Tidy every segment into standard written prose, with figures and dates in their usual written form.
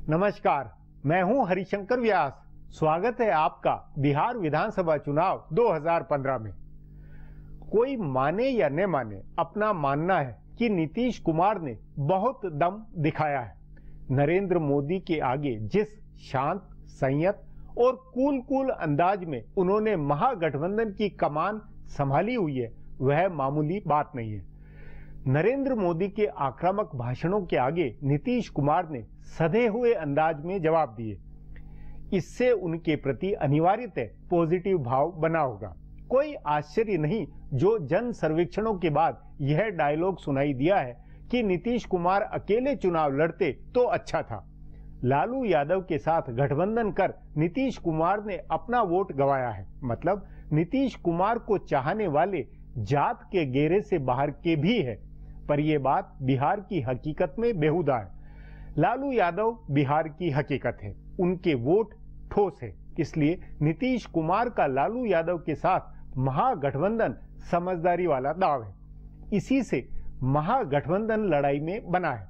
नमस्कार, मैं हूं हरिशंकर व्यास। स्वागत है आपका बिहार विधानसभा चुनाव 2015 में। कोई माने या न माने, अपना मानना है कि नीतीश कुमार ने बहुत दम दिखाया है। नरेंद्र मोदी के आगे जिस शांत, संयत और कूल अंदाज में उन्होंने महागठबंधन की कमान संभाली हुई है, वह मामूली बात नहीं है। नरेंद्र मोदी के आक्रामक भाषणों के आगे नीतीश कुमार ने सधे हुए अंदाज में जवाब दिए। इससे उनके प्रति अनिवार्यतः पॉजिटिव भाव बना होगा। कोई आश्चर्य नहीं जो जन सर्वेक्षणों के बाद यह डायलॉग सुनाई दिया है कि नीतीश कुमार अकेले चुनाव लड़ते तो अच्छा था। लालू यादव के साथ गठबंधन कर नीतीश कुमार ने अपना वोट गंवाया है। मतलब नीतीश कुमार को चाहने वाले जात के घेरे से बाहर के भी है, पर यह बात बिहार की हकीकत में बेहुदा है। लालू यादव बिहार की हकीकत है, उनके वोट ठोस है। इसलिए नीतीश कुमार का लालू यादव के साथ महागठबंधन समझदारी वाला दाव है। इसी से महागठबंधन लड़ाई में बना है।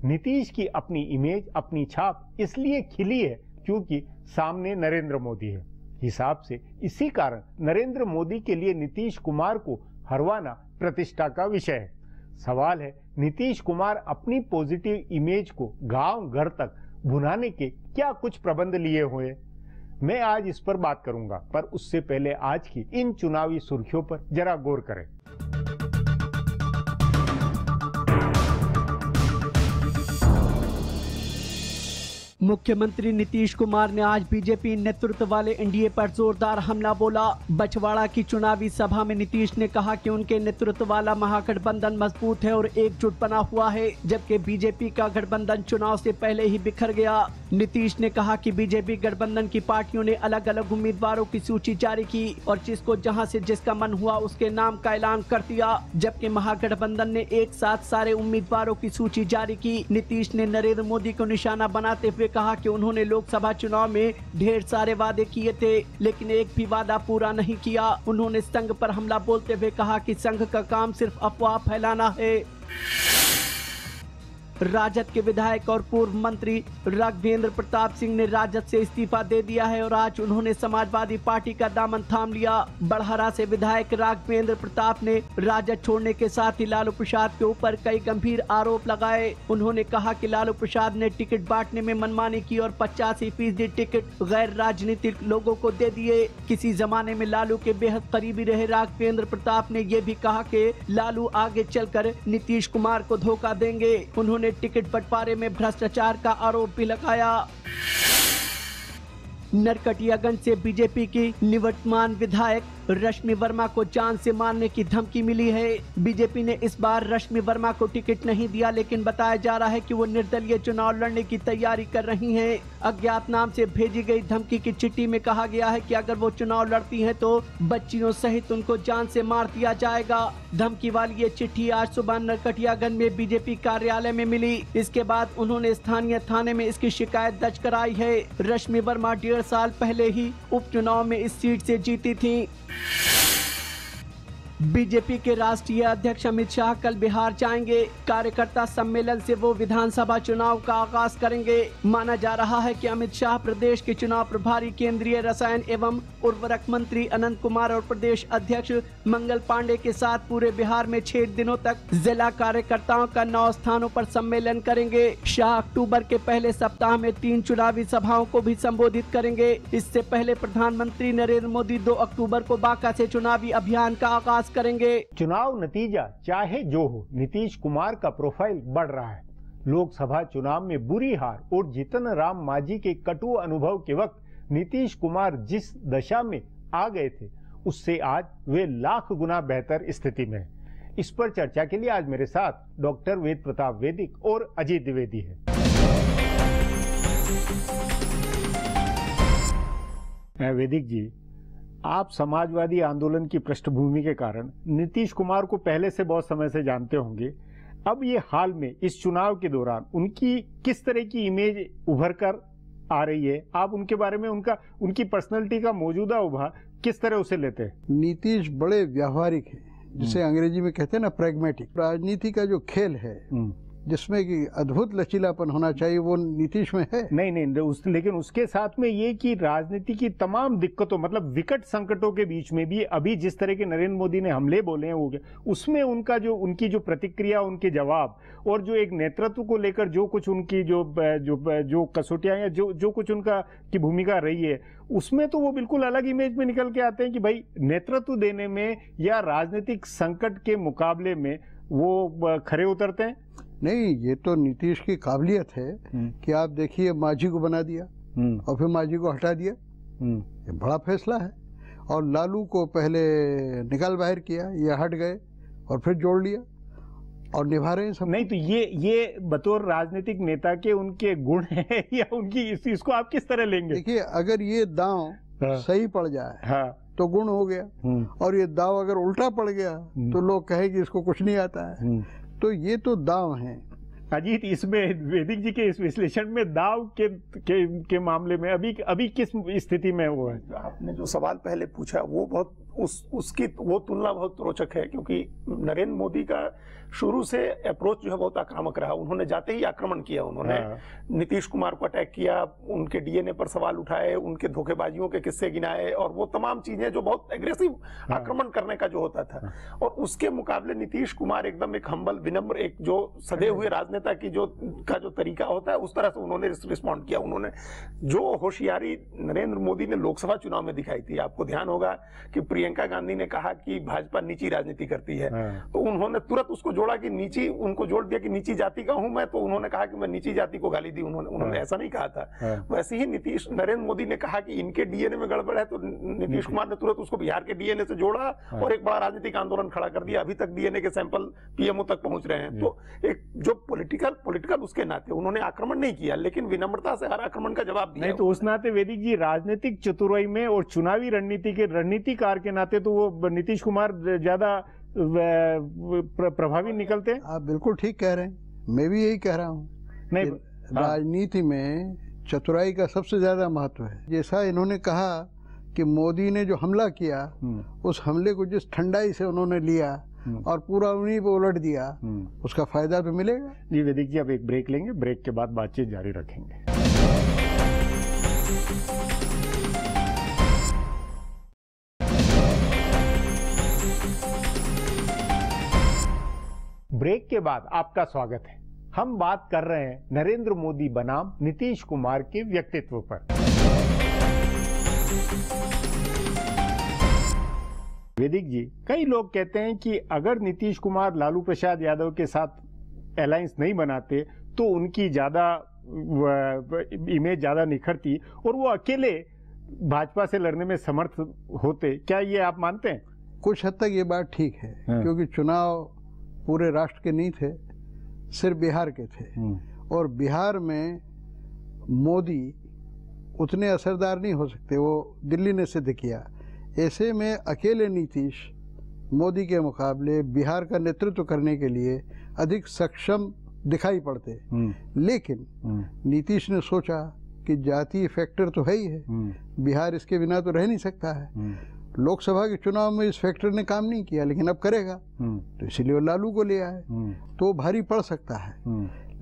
नीतीश की अपनी इमेज, अपनी छाप इसलिए खिली है क्योंकि सामने नरेंद्र मोदी है। हिसाब से इसी कारण नरेंद्र मोदी के लिए नीतीश कुमार को हरवाना प्रतिष्ठा का विषय है। सवाल है, नीतीश कुमार अपनी पॉजिटिव इमेज को गांव घर तक भुनाने के क्या कुछ प्रबंध लिए हुए? मैं आज इस पर बात करूंगा, पर उससे पहले आज की इन चुनावी सुर्खियों पर जरा गौर करें। मुख्यमंत्री नीतीश कुमार ने आज बीजेपी नेतृत्व वाले एनडीए पर जोरदार हमला बोला। बछवाड़ा की चुनावी सभा में नीतीश ने कहा कि उनके नेतृत्व वाला महागठबंधन मजबूत है और एकजुट बना हुआ है, जबकि बीजेपी का गठबंधन चुनाव से पहले ही बिखर गया। नीतीश ने कहा कि बीजेपी गठबंधन की पार्टियों ने अलग अलग उम्मीदवारों की सूची जारी की और जिसको जहां से जिसका मन हुआ उसके नाम का ऐलान कर दिया, जबकि महागठबंधन ने एक साथ सारे उम्मीदवारों की सूची जारी की। नीतीश ने नरेंद्र मोदी को निशाना बनाते हुए कहा कि उन्होंने लोकसभा चुनाव में ढेर सारे वादे किए थे, लेकिन एक भी वादा पूरा नहीं किया। उन्होंने संघ पर हमला बोलते हुए कहा कि संघ का काम सिर्फ अफवाह फैलाना है। राजद के विधायक और पूर्व मंत्री राघवेंद्र प्रताप सिंह ने राजद से इस्तीफा दे दिया है और आज उन्होंने समाजवादी पार्टी का दामन थाम लिया। बड़हरा से विधायक राघवेंद्र प्रताप ने राजद छोड़ने के साथ ही लालू प्रसाद के ऊपर कई गंभीर आरोप लगाए। उन्होंने कहा कि लालू प्रसाद ने टिकट बांटने में मनमानी की और 85% टिकट गैर राजनीतिक लोगों को दे दिए। किसी जमाने में लालू के बेहद करीबी रहे राघवेंद्र प्रताप ने यह भी कहा कि लालू आगे चलकर नीतीश कुमार को धोखा देंगे। उन्होंने टिकट बंटवारे में भ्रष्टाचार का आरोप भी लगाया। नरकटियागंज से बीजेपी की निवर्तमान विधायक रश्मि वर्मा को जान से मारने की धमकी मिली है। बीजेपी ने इस बार रश्मि वर्मा को टिकट नहीं दिया, लेकिन बताया जा रहा है कि वो निर्दलीय चुनाव लड़ने की तैयारी कर रही हैं। अज्ञात नाम से भेजी गई धमकी की चिट्ठी में कहा गया है कि अगर वो चुनाव लड़ती हैं तो बच्चियों सहित उनको जान से मार दिया जाएगा। धमकी वाली ये चिट्ठी आज सुबह नरकटियागंज में बीजेपी कार्यालय में मिली। इसके बाद उन्होंने स्थानीय थाने में इसकी शिकायत दर्ज कराई है। रश्मि वर्मा 1.5 साल पहले ही उपचुनाव में इस सीट से जीती थी। बीजेपी के राष्ट्रीय अध्यक्ष अमित शाह कल बिहार जाएंगे। कार्यकर्ता सम्मेलन से वो विधानसभा चुनाव का आगाज करेंगे। माना जा रहा है कि अमित शाह प्रदेश के चुनाव प्रभारी केंद्रीय रसायन एवं उर्वरक मंत्री अनंत कुमार और प्रदेश अध्यक्ष मंगल पांडे के साथ पूरे बिहार में 6 दिनों तक जिला कार्यकर्ताओं का 9 स्थानों पर सम्मेलन करेंगे। शाह अक्टूबर के पहले सप्ताह में 3 चुनावी सभाओं को भी संबोधित करेंगे। इससे पहले प्रधानमंत्री नरेंद्र मोदी 2 अक्टूबर को बांका से चुनावी अभियान का आगाज करेंगे। चुनाव नतीजा चाहे जो हो, नीतीश कुमार का प्रोफाइल बढ़ रहा है। लोकसभा चुनाव में बुरी हार और जीतन राम मांझी के कटु अनुभव के वक्त नीतीश कुमार जिस दशा में आ गए थे, उससे आज वे लाख गुना बेहतर स्थिति में है। इस पर चर्चा के लिए आज मेरे साथ डॉक्टर वेद प्रताप वैदिक और अजीत द्विवेदी है। वैदिक जी, आप समाजवादी आंदोलन की पृष्ठभूमि के कारण नीतीश कुमार को पहले से बहुत समय से जानते होंगे। अब ये हाल में इस चुनाव के दौरान उनकी किस तरह की इमेज उभर कर आ रही है? आप उनके बारे में उनकी पर्सनैलिटी का मौजूदा उभार किस तरह उसे लेते हैं? नीतीश बड़े व्यावहारिक है, जिसे अंग्रेजी में कहते हैं ना, प्रैग्मेटिक। राजनीति का जो खेल है जिसमें कि अद्भुत लचीलापन होना चाहिए, वो नीतीश में है। नहीं, लेकिन उसके साथ में ये कि राजनीति की तमाम दिक्कतों, मतलब विकट संकटों के बीच में भी अभी जिस तरह के नरेंद्र मोदी ने हमले बोले हैं वो, उसमें उनकी जो प्रतिक्रिया, उनके जवाब और जो एक नेतृत्व को लेकर जो कुछ उनकी जो कसौटियां या जो कुछ उनका की भूमिका रही है, उसमें तो वो बिल्कुल अलग इमेज में निकल के आते हैं कि भाई नेतृत्व देने में या राजनीतिक संकट के मुकाबले में वो खरे उतरते हैं। नहीं, ये तो नीतीश की काबिलियत है कि आप देखिए मांझी को बना दिया और फिर मांझी को हटा दिया, ये बड़ा फैसला है। और लालू को पहले निकाल बाहर किया, ये हट गए और फिर जोड़ लिया और निभा रहे हैं सब। नहीं तो ये बतौर राजनीतिक नेता के उनके गुण हैं या उनकी इसको आप किस तरह लेंगे? देखिए, अगर ये दांव सही पड़ जाए तो गुण हो गया, और ये दांव अगर उल्टा पड़ गया तो लोग कहेंगे इसको कुछ नहीं आता है। तो ये तो दांव हैं। अजीत, इसमें वैदिक जी के इस विश्लेषण में दाव के मामले में अभी किस स्थिति में वो है? आपने जो सवाल पहले पूछा वो बहुत उसकी वो तुलना बहुत रोचक है, क्योंकि नरेंद्र मोदी का शुरू से अप्रोच जो है बहुत आक्रामक रहा। उन्होंने जाते ही आक्रमण किया, उन्होंने नीतीश कुमार को अटैक किया, उनके डीएनए पर सवाल उठाए, उनके धोखेबाजियों के किस्से गिनाए और वो तमाम चीजें जो बहुत एग्रेसिव आक्रमण करने का जो होता था। और उसके मुकाबले नीतीश कुमार एकदम एक हम्बल, विनम्र, एक जो सदे हुए राजनेता की जो तरीका होता है उस तरह से उन्होंने रिस्पॉन्ड किया। उन्होंने जो होशियारी नरेंद्र मोदी ने लोकसभा चुनाव में दिखाई थी, आपको ध्यान होगा कि प्रियंका गांधी ने कहा कि भाजपा नीची राजनीति करती है, तो उन्होंने तुरंत उसको जोड़ा कि नीची, उनको जोड़ दिया कि नीची जाति का हूं मैं, तो उन्होंने कहा कि मैं नीची जाति को गाली दी। उन्होंने ऐसा नहीं कहा था। वैसे ही नरेंद्र मोदी ने कहा कि इनके डीएनए में गड़बड़ है, तो नीतीश कुमार ने तुरंत उसको बिहार के डीएनए से जोड़ा और एक बड़ा राजनीतिक आंदोलन खड़ा कर दिया। अभी तक डीएनए के सैंपल पीएमओ तक पहुंच रहे हैं। तो एक जो पॉलिटिकल उसके नाते उन्होंने आक्रमण नहीं किया, लेकिन विनम्रता से हर आक्रमण का जवाब दिया। नहीं तो उस नाते वैदिक जी राजनीतिक चतुराई में और चुनावी रणनीति के रणनीतिकार के नाते तो वो नीतीश कुमार ज्यादा प्रभावी निकलते हैं। आप बिल्कुल ठीक कह रहे हैं, मैं भी यही कह रहा हूँ। नहीं, राजनीति में चतुराई का सबसे ज्यादा महत्व है। जैसा इन्होंने कहा कि मोदी ने जो हमला किया, उस हमले को जिस ठंडाई से उन्होंने लिया और पूरा उन्हीं पे उलट दिया, उसका फायदा तो मिलेगा। जी वैदिक जी, अब एक ब्रेक लेंगे, ब्रेक के बाद बातचीत जारी रखेंगे। ब्रेक के बाद आपका स्वागत है। हम बात कर रहे हैं नरेंद्र मोदी बनाम नीतीश कुमार के व्यक्तित्व पर। वैदिक जी, कई लोग कहते हैं कि अगर नीतीश कुमार लालू प्रसाद यादव के साथ अलायंस नहीं बनाते तो उनकी ज्यादा इमेज ज्यादा निखरती और वो अकेले भाजपा से लड़ने में समर्थ होते। क्या ये आप मानते हैं? कुछ हद तक ये बात ठीक है, क्योंकि चुनाव पूरे राष्ट्र के नहीं थे, सिर्फ बिहार के थे, और बिहार में मोदी उतने असरदार नहीं हो सकते, वो दिल्ली ने सिद्ध किया। ऐसे में अकेले नीतीश मोदी के मुकाबले बिहार का नेतृत्व करने के लिए अधिक सक्षम दिखाई पड़ते। लेकिन नीतीश ने सोचा कि जातीय फैक्टर तो है ही है, बिहार इसके बिना तो रह नहीं सकता है। लोकसभा के चुनाव में इस फैक्टर ने काम नहीं किया, लेकिन अब करेगा, तो इसीलिए वो लालू को ले आए। तो भारी पड़ सकता है,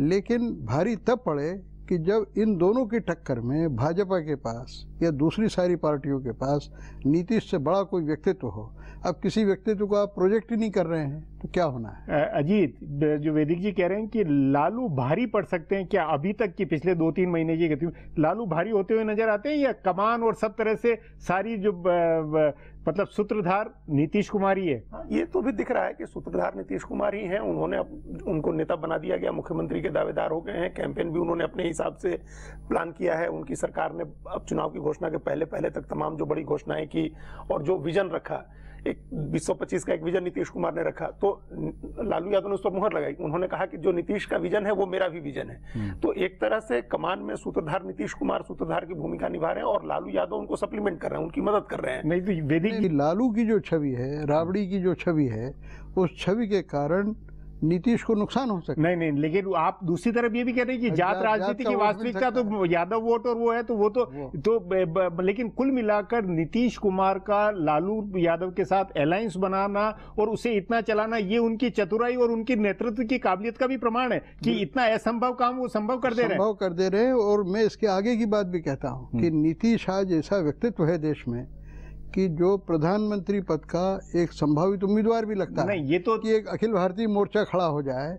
लेकिन भारी तब पड़े कि जब इन दोनों की टक्कर में भाजपा के पास या दूसरी सारी पार्टियों के पास नीतीश से बड़ा कोई व्यक्तित्व हो। अब किसी व्यक्तित्व को आप प्रोजेक्ट ही नहीं कर रहे हैं तो क्या होना है? अजीत, जो वैदिक जी कह रहे हैं कि लालू भारी पड़ सकते हैं, क्या अभी तक की पिछले 2-3 महीने की गतिविधि लालू भारी होते हुए नजर आते हैं, या कमान और सब तरह से सारी जो मतलब सूत्रधार नीतीश कुमार ही है? ये तो भी दिख रहा है कि सूत्रधार नीतीश कुमार ही हैं। उन्होंने उनको नेता बना दिया गया, मुख्यमंत्री के दावेदार हो गए हैं, कैंपेन भी उन्होंने अपने हिसाब से प्लान किया है। उनकी सरकार ने अब चुनाव की घोषणा के पहले तक तमाम जो बड़ी घोषणाएं की और जो विजन रखा, एक 2025 का एक विजन नीतीश कुमार ने रखा, तो लालू यादव ने उस पर मुहर लगाई। उन्होंने कहा कि जो नीतीश का विजन है वो मेरा भी विजन है। तो एक तरह से कमान में सूत्रधार नीतीश कुमार सूत्रधार की भूमिका निभा रहे हैं और लालू यादव उनको सप्लीमेंट कर रहे हैं, उनकी मदद कर रहे हैं। नहीं तो वैदिक लालू की जो छवि है, राबड़ी की जो छवि है, उस छवि के कारण नीतीश को नुकसान हो सकता है। नहीं, लेकिन आप दूसरी तरफ ये भी कह रहे हैं कि जात राजनीति की वास्तविकता तो यादव वोट और वो है, तो वो तो लेकिन कुल मिलाकर नीतीश कुमार का लालू यादव के साथ अलायंस बनाना और उसे इतना चलाना, ये उनकी चतुराई और उनकी नेतृत्व की काबिलियत का भी प्रमाण है कि इतना असंभव काम वो संभव कर दे रहे हैं। और मैं इसके आगे की बात भी कहता हूँ कि नीतीश आज ऐसा व्यक्तित्व है देश में कि जो प्रधानमंत्री पद का एक संभावित उम्मीदवार भी लगता है। ये तो कि एक अखिल भारतीय मोर्चा खड़ा हो जाए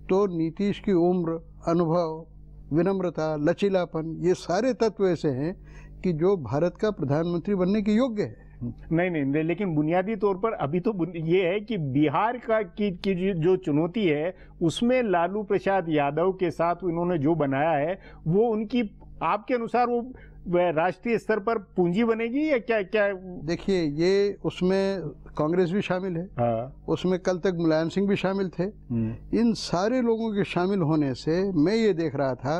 तो नीतीश की उम्र, अनुभव, विनम्रता, लचीलापन, ये सारे तत्व ऐसे हैं कि जो भारत का प्रधानमंत्री बनने के योग्य है। नहीं, लेकिन बुनियादी तौर पर अभी तो ये है कि बिहार की जो चुनौती है उसमें लालू प्रसाद यादव के साथ उन्होंने जो बनाया है वो उनकी, आपके अनुसार वो राष्ट्रीय स्तर पर पूंजी बनेगी या क्या? देखिए, ये उसमें कांग्रेस भी शामिल है। हाँ। उसमें कल तक मुलायम सिंह भी शामिल थे। इन सारे लोगों के शामिल होने से मैं ये देख रहा था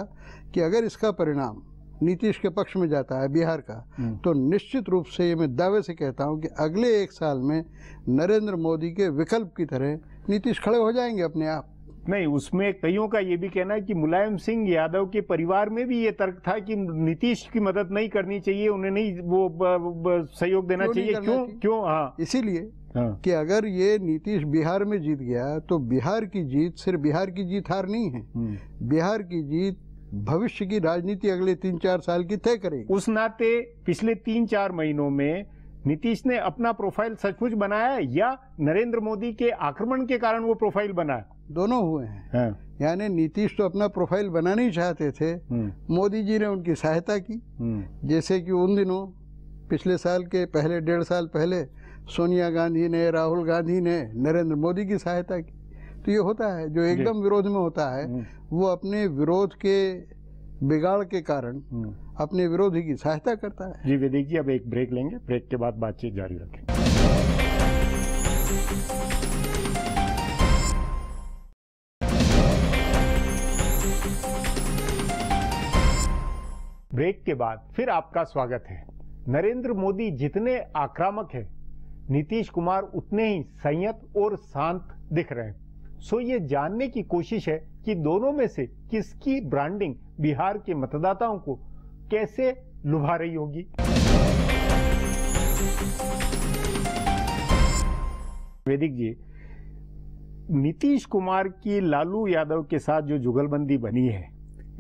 कि अगर इसका परिणाम नीतीश के पक्ष में जाता है बिहार का, तो निश्चित रूप से ये मैं दावे से कहता हूँ कि अगले 1 साल में नरेंद्र मोदी के विकल्प की तरह नीतीश खड़े हो जाएंगे अपने आप। नहीं, उसमें कईयों का ये भी कहना है कि मुलायम सिंह यादव के परिवार में भी ये तर्क था कि नीतीश की मदद नहीं करनी चाहिए, उन्हें नहीं वो सहयोग देना चाहिए। क्यों? हाँ, इसीलिए कि अगर ये नीतीश बिहार में जीत गया तो बिहार की जीत सिर्फ बिहार की जीत हार नहीं है, बिहार की जीत भविष्य की राजनीति अगले 3-4 साल की तय करेगी। उस नाते पिछले 3-4 महीनों में नीतीश ने अपना प्रोफाइल सचमुच बनाया या नरेंद्र मोदी के आक्रमण के कारण वो प्रोफाइल बनाया? दोनों हुए हैं। यानी नीतीश तो अपना प्रोफाइल बनाना ही चाहते थे, मोदी जी ने उनकी सहायता की। जैसे कि उन दिनों पिछले साल के पहले 1.5 साल पहले सोनिया गांधी ने, राहुल गांधी ने नरेंद्र मोदी की सहायता की। तो ये होता है, जो एकदम विरोध में होता है वो अपने विरोध के बिगाड़ के कारण अपने विरोधी की सहायता करता है। जी वैदिक जी, अब एक ब्रेक लेंगे, ब्रेक के बाद बातचीत जारी रखेंगे। ब्रेक के बाद फिर आपका स्वागत है। नरेंद्र मोदी जितने आक्रामक हैं, नीतीश कुमार उतने ही संयत और शांत दिख रहे हैं। सो ये जानने की कोशिश है कि दोनों में से किसकी ब्रांडिंग बिहार के मतदाताओं को कैसे लुभा रही होगी। वैदिक जी, नीतीश कुमार की लालू यादव के साथ जो जुगलबंदी बनी है,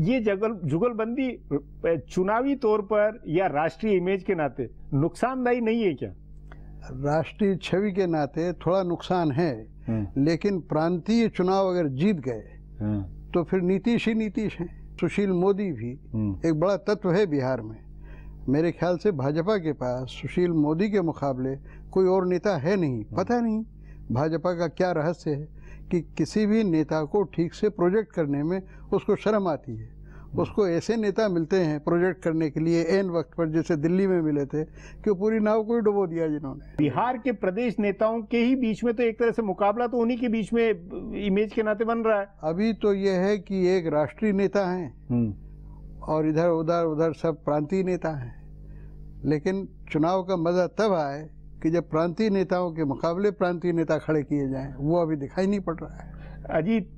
ये जुगलबंदी चुनावी तौर पर या राष्ट्रीय इमेज के नाते नुकसानदायी नहीं है क्या? राष्ट्रीय छवि के नाते थोड़ा नुकसान है, लेकिन प्रांतीय चुनाव अगर जीत गए तो फिर नीतीश ही नीतीश हैं। सुशील मोदी भी एक बड़ा तत्व है बिहार में। मेरे ख्याल से भाजपा के पास सुशील मोदी के मुकाबले कोई और नेता है नहीं। पता नहीं भाजपा का क्या रहस्य है कि किसी भी नेता को ठीक से प्रोजेक्ट करने में उसको शर्म आती है। उसको ऐसे नेता मिलते हैं प्रोजेक्ट करने के लिए एन वक्त पर, जैसे दिल्ली में मिले थे कि पूरी नाव को ही डुबो दिया जिन्होंने। बिहार के प्रदेश नेताओं के ही बीच में तो एक तरह से मुकाबला तो उन्हीं के बीच में इमेज के नाते बन रहा है। अभी तो यह है कि एक राष्ट्रीय नेता हैं और इधर उधर सब प्रांतीय नेता हैं, लेकिन चुनाव का मजा तब आए कि जब प्रांतीय नेताओं के मुकाबले प्रांतीय नेता खड़े किए जाएं। वो अभी दिखाई नहीं पड़ रहा है। अजीत,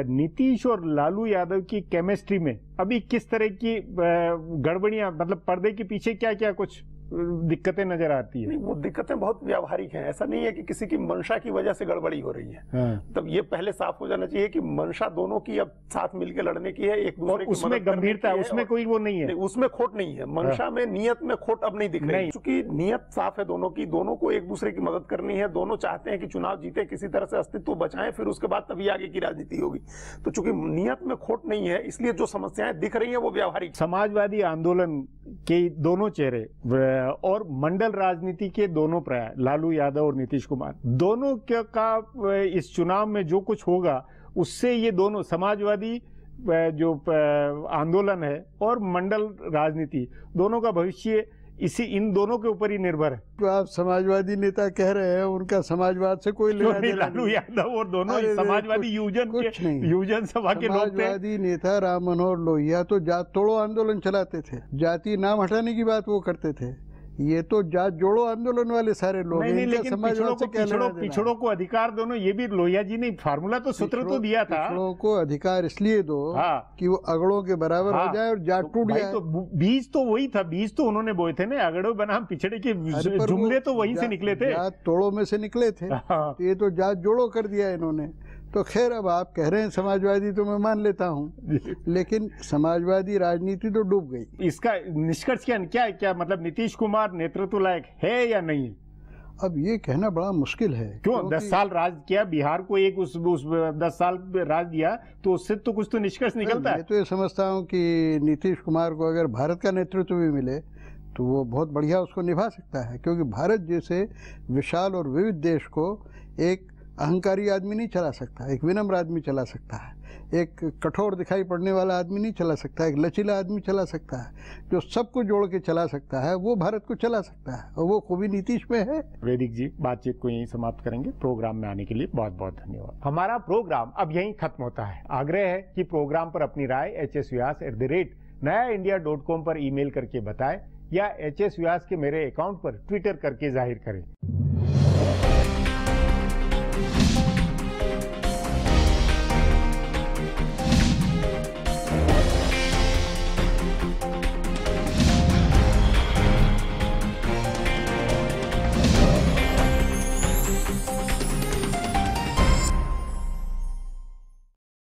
नीतीश और लालू यादव की केमिस्ट्री में अभी किस तरह की गड़बड़ियां, मतलब पर्दे के पीछे क्या क्या कुछ दिक्कतें नजर आती है? नहीं, वो दिक्कतें बहुत व्यावहारिक हैं। ऐसा नहीं है कि किसी की मंशा की वजह से गड़बड़ी हो रही है। तब ये पहले साफ हो जाना चाहिए कि मंशा दोनों की अब साथ मिलकर लड़ने की है, एक दूसरे की उसमें गंभीरता है, उसमें कोई वो नहीं है, उसमें खोट नहीं है। मंशा में, नियत में खोट अब नहीं दिख रही, क्योंकि नियत साफ है दोनों की। दोनों को एक दूसरे की मदद करनी है। दोनों चाहते हैं कि चुनाव जीते, किसी तरह से अस्तित्व बचाएं, फिर उसके बाद तभी आगे की राजनीति होगी। तो चूंकि नियत में खोट नहीं है, इसलिए जो समस्याएं दिख रही है वो व्यावहारिक। समाजवादी आंदोलन के दोनों चेहरे और मंडल राजनीति के दोनों पर्याय, लालू यादव और नीतीश कुमार, दोनों का इस चुनाव में जो कुछ होगा उससे ये दोनों समाजवादी जो आंदोलन है और मंडल राजनीति, दोनों का भविष्य इन दोनों के ऊपर ही निर्भर है। तो आप समाजवादी नेता कह रहे हैं, उनका समाजवाद से कोई लेना देना नहीं। लालू यादव और दोनों समाजवादी यूजन सभा के लोग थे। समाजवादी नेता राम मनोहर लोहिया तो जात तोड़ो आंदोलन चलाते थे, जाति नाम हटाने की बात वो करते थे। ये तो जात जोड़ो आंदोलन वाले सारे लोग हैं, नहीं, इनका लेकिन समाजवाद से क्या लेना देना है? पिछड़ों को अधिकार दोनों, ये भी लोहिया जी ने फार्मूला तो सूत्र तो दिया था। पिछड़ों को अधिकार इसलिए दो हाँ, कि वो अगड़ों के बराबर हाँ, हो जाए और जाट टूट भाई जाए। तो बीज तो वही था, बीज तो उन्होंने बोए थे ना, अगड़ो बनाम पिछड़े के अरे पर जुमले वो तो वहीं से निकले थे। जात तोड़ों में से निकले थे। हाँ। तो ये तो जात जोड़ो कर दिया इन्होंने। तो खैर, अब आप कह रहे हैं समाजवादी, तो मैं मान लेता हूँ, लेकिन समाजवादी राजनीति तो डूब गई। इसका निष्कर्ष क्या क्या मतलब नीतीश कुमार नेतृत्व लायक है या नहीं? अब ये कहना बड़ा मुश्किल है। क्यों? 10 साल राज किया, बिहार को एक उस 10 साल राज दिया, तो उससे तो कुछ तो निष्कर्ष निकलता है। मैं तो ये समझता हूँ कि नीतीश कुमार को अगर भारत का नेतृत्व भी मिले तो वो बहुत बढ़िया उसको निभा सकता है, क्योंकि भारत जैसे विशाल और विविध देश को एक अहंकारी आदमी नहीं चला सकता, एक विनम्र आदमी चला सकता है, एक कठोर दिखाई पड़ने वाला आदमी नहीं चला सकता, एक लचीला आदमी चला सकता है। जो सबको जोड़ के चला सकता है वो भारत को चला सकता है, और वो खूबी नीतीश में है। वैदिक जी, बातचीत को यहीं समाप्त करेंगे। प्रोग्राम में आने के लिए बहुत बहुत धन्यवाद। हमारा प्रोग्राम अब यहीं खत्म होता है। आग्रह है कि प्रोग्राम पर अपनी राय hsvyas@nayaindia.com पर ईमेल करके बताएं, या HS व्यास के मेरे अकाउंट पर ट्विटर करके जाहिर करें।